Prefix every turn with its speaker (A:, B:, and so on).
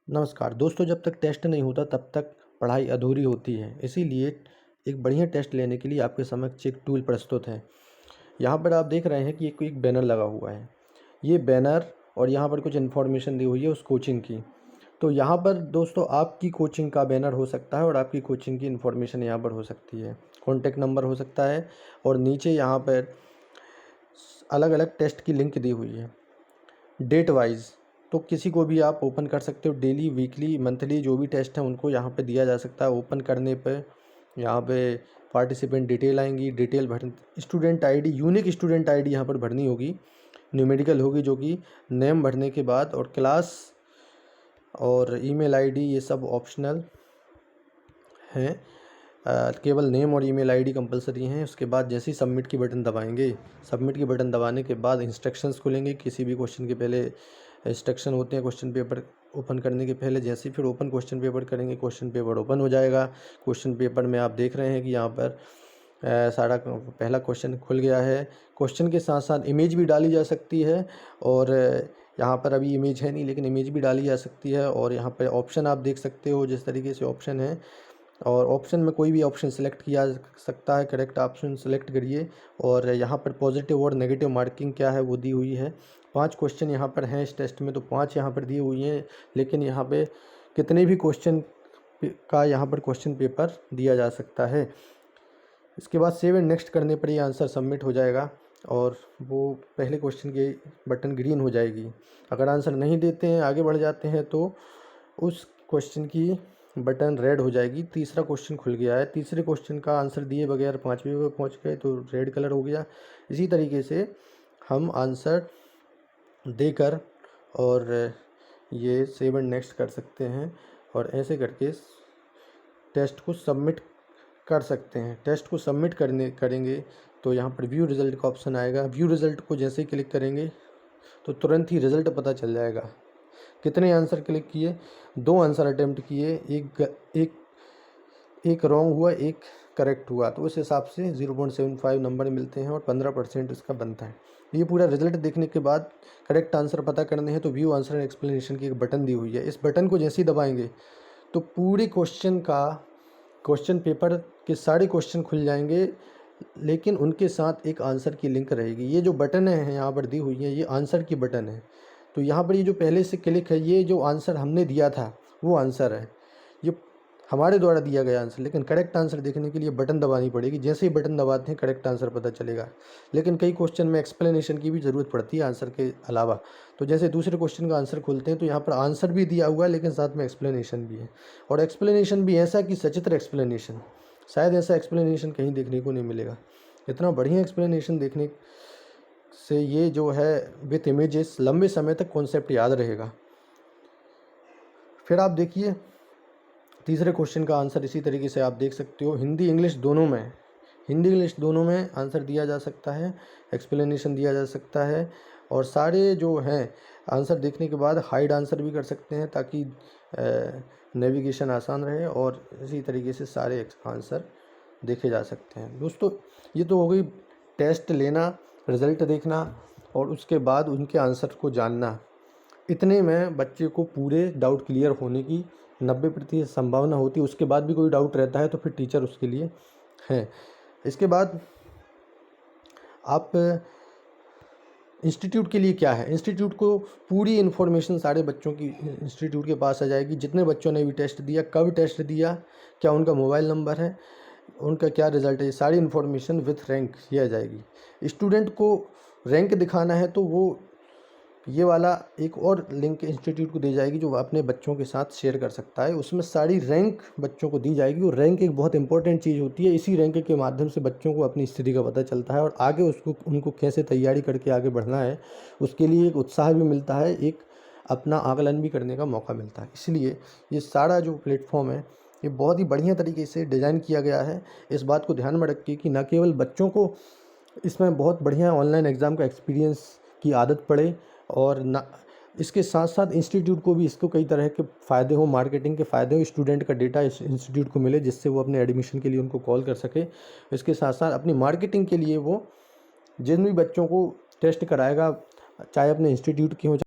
A: नमस्कार दोस्तों, जब तक टेस्ट नहीं होता तब तक पढ़ाई अधूरी होती है। इसीलिए एक बढ़िया टेस्ट लेने के लिए आपके समक्ष एक टूल प्रस्तुत है। यहाँ पर आप देख रहे हैं कि एक बैनर लगा हुआ है। ये बैनर और यहाँ पर कुछ इन्फॉर्मेशन दी हुई है उस कोचिंग की। तो यहाँ पर दोस्तों आपकी कोचिंग का बैनर हो सकता है और आपकी कोचिंग की इन्फॉर्मेशन यहाँ पर हो सकती है। कॉन्टैक्ट नंबर हो सकता है और नीचे यहाँ पर अलग अलग टेस्ट की लिंक दी हुई है डेट वाइज। तो किसी को भी आप ओपन कर सकते हो। डेली, वीकली, मंथली जो भी टेस्ट हैं उनको यहाँ पे दिया जा सकता है। ओपन करने पे यहाँ पे पार्टिसिपेंट डिटेल आएंगी। डिटेल भर student ID, unique student ID यहाँ पर भरनी होगी। न्यूमेरिकल होगी जो कि नेम भरने के बाद, और क्लास और ईमेल आईडी ये सब ऑप्शनल हैं। केवल नेम और ईमेल आईडी कंपलसरी हैं। उसके बाद जैसे ही सबमिट की बटन दबाएंगे, सबमिट की बटन दबाने के बाद इंस्ट्रक्शंस खुलेंगे। किसी भी क्वेश्चन के पहले इंस्ट्रक्शन होते हैं क्वेश्चन पेपर ओपन करने के पहले। जैसे ही फिर ओपन क्वेश्चन पेपर करेंगे, क्वेश्चन पेपर ओपन हो जाएगा। क्वेश्चन पेपर में आप देख रहे हैं कि यहाँ पर सारा पहला क्वेश्चन खुल गया है। क्वेश्चन के साथ साथ इमेज भी डाली जा सकती है, और यहाँ पर अभी इमेज है नहीं लेकिन इमेज भी डाली जा सकती है। और यहाँ पर ऑप्शन आप देख सकते हो जिस तरीके से ऑप्शन है, और ऑप्शन में कोई भी ऑप्शन सेलेक्ट किया जा सकता है। करेक्ट ऑप्शन सेलेक्ट करिए। और यहाँ पर पॉजिटिव और नेगेटिव मार्किंग क्या है वो दी हुई है। 5 क्वेश्चन यहाँ पर हैं इस टेस्ट में, तो 5 यहाँ पर दी हुई हैं। लेकिन यहाँ पे कितने भी क्वेश्चन का यहाँ पर क्वेश्चन पेपर दिया जा सकता है। इसके बाद सेव एंड नेक्स्ट करने पर ये आंसर सबमिट हो जाएगा और वो पहले क्वेश्चन की बटन ग्रीन हो जाएगी। अगर आंसर नहीं देते हैं, आगे बढ़ जाते हैं, तो उस क्वेश्चन की बटन रेड हो जाएगी। तीसरा क्वेश्चन खुल गया है। तीसरे क्वेश्चन का आंसर दिए बगैर 5वें पे पहुंच गए तो रेड कलर हो गया। इसी तरीके से हम आंसर देकर और ये सेव एंड नेक्स्ट कर सकते हैं, और ऐसे करके टेस्ट को सबमिट कर सकते हैं। टेस्ट को सबमिट करेंगे तो यहाँ पर व्यू रिज़ल्ट का ऑप्शन आएगा। व्यू रिज़ल्ट को जैसे ही क्लिक करेंगे तो तुरंत ही रिज़ल्ट पता चल जाएगा। कितने आंसर क्लिक किए, 2 आंसर अटेम्प्ट किए, एक रॉन्ग हुआ, एक करेक्ट हुआ, तो उस हिसाब से 0.75 नंबर मिलते हैं और 15% इसका बनता है। ये पूरा रिजल्ट देखने के बाद करेक्ट आंसर पता करने हैं तो व्यू आंसर एंड एक्सप्लेनेशन की एक बटन दी हुई है। इस बटन को जैसे ही दबाएंगे तो पूरे क्वेश्चन पेपर के सारे क्वेश्चन खुल जाएंगे, लेकिन उनके साथ एक आंसर की लिंक रहेगी। ये जो बटन है यहाँ पर दी हुई है, ये आंसर की बटन है। तो यहाँ पर ये जो पहले से क्लिक है, ये जो आंसर हमने दिया था वो आंसर है। ये हमारे द्वारा दिया गया आंसर, लेकिन करेक्ट आंसर देखने के लिए बटन दबानी पड़ेगी। जैसे ही बटन दबाते हैं करेक्ट आंसर पता चलेगा। लेकिन कई क्वेश्चन में एक्सप्लेनेशन की भी ज़रूरत पड़ती है आंसर के अलावा। तो जैसे दूसरे क्वेश्चन का आंसर खोलते हैं तो यहाँ पर आंसर भी दिया हुआ है लेकिन साथ में एक्सप्लेनेशन भी है, और एक्सप्लेनेशन भी ऐसा कि सचित्र एक्सप्लेनेशन। शायद ऐसा एक्सप्लेनेशन कहीं देखने को नहीं मिलेगा। इतना बढ़िया एक्सप्लेनेशन देखने से ये जो है विथ इमेजेस लंबे समय तक कॉन्सेप्ट याद रहेगा। फिर आप देखिए तीसरे क्वेश्चन का आंसर इसी तरीके से आप देख सकते हो। हिंदी इंग्लिश दोनों में आंसर दिया जा सकता है, एक्सप्लेनेशन दिया जा सकता है, और सारे जो हैं आंसर देखने के बाद हाइड आंसर भी कर सकते हैं ताकि नेविगेशन आसान रहे, और इसी तरीके से सारे आंसर देखे जा सकते हैं। दोस्तों ये तो हो गई टेस्ट लेना, रिज़ल्ट देखना और उसके बाद उनके आंसर को जानना। इतने में बच्चे को पूरे डाउट क्लियर होने की 90% संभावना होती है। उसके बाद भी कोई डाउट रहता है तो फिर टीचर उसके लिए हैं। इसके बाद आप इंस्टीट्यूट के लिए क्या है, इंस्टीट्यूट को पूरी इन्फॉर्मेशन सारे बच्चों की इंस्टीट्यूट के पास आ जाएगी। जितने बच्चों ने भी टेस्ट दिया, कब टेस्ट दिया, क्या उनका मोबाइल नंबर है, उनका क्या रिज़ल्ट है, ये सारी इन्फॉर्मेशन विथ रैंक ये आ जाएगी। स्टूडेंट को रैंक दिखाना है तो वो ये वाला एक और लिंक इंस्टीट्यूट को दी जाएगी जो अपने बच्चों के साथ शेयर कर सकता है। उसमें सारी रैंक बच्चों को दी जाएगी, और रैंक एक बहुत इंपॉर्टेंट चीज़ होती है। इसी रैंक के माध्यम से बच्चों को अपनी स्थिति का पता चलता है और आगे उनको कैसे तैयारी करके आगे बढ़ना है उसके लिए एक उत्साह भी मिलता है, एक अपना आकलन भी करने का मौका मिलता है। इसलिए ये सारा जो प्लेटफॉर्म है ये बहुत ही बढ़िया तरीके से डिज़ाइन किया गया है। इस बात को ध्यान में रखिए कि न केवल बच्चों को इसमें बहुत बढ़िया ऑनलाइन एग्ज़ाम का एक्सपीरियंस की आदत पड़े, और ना इसके साथ साथ इंस्टीट्यूट को भी इसको कई तरह के फ़ायदे हो, मार्केटिंग के फ़ायदे हो, स्टूडेंट का डेटा इस इंस्टीट्यूट को मिले जिससे वो अपने एडमिशन के लिए उनको कॉल कर सके। इसके साथ साथ अपनी मार्केटिंग के लिए वो जिन भी बच्चों को टेस्ट कराएगा, चाहे अपने इंस्टीट्यूट के हों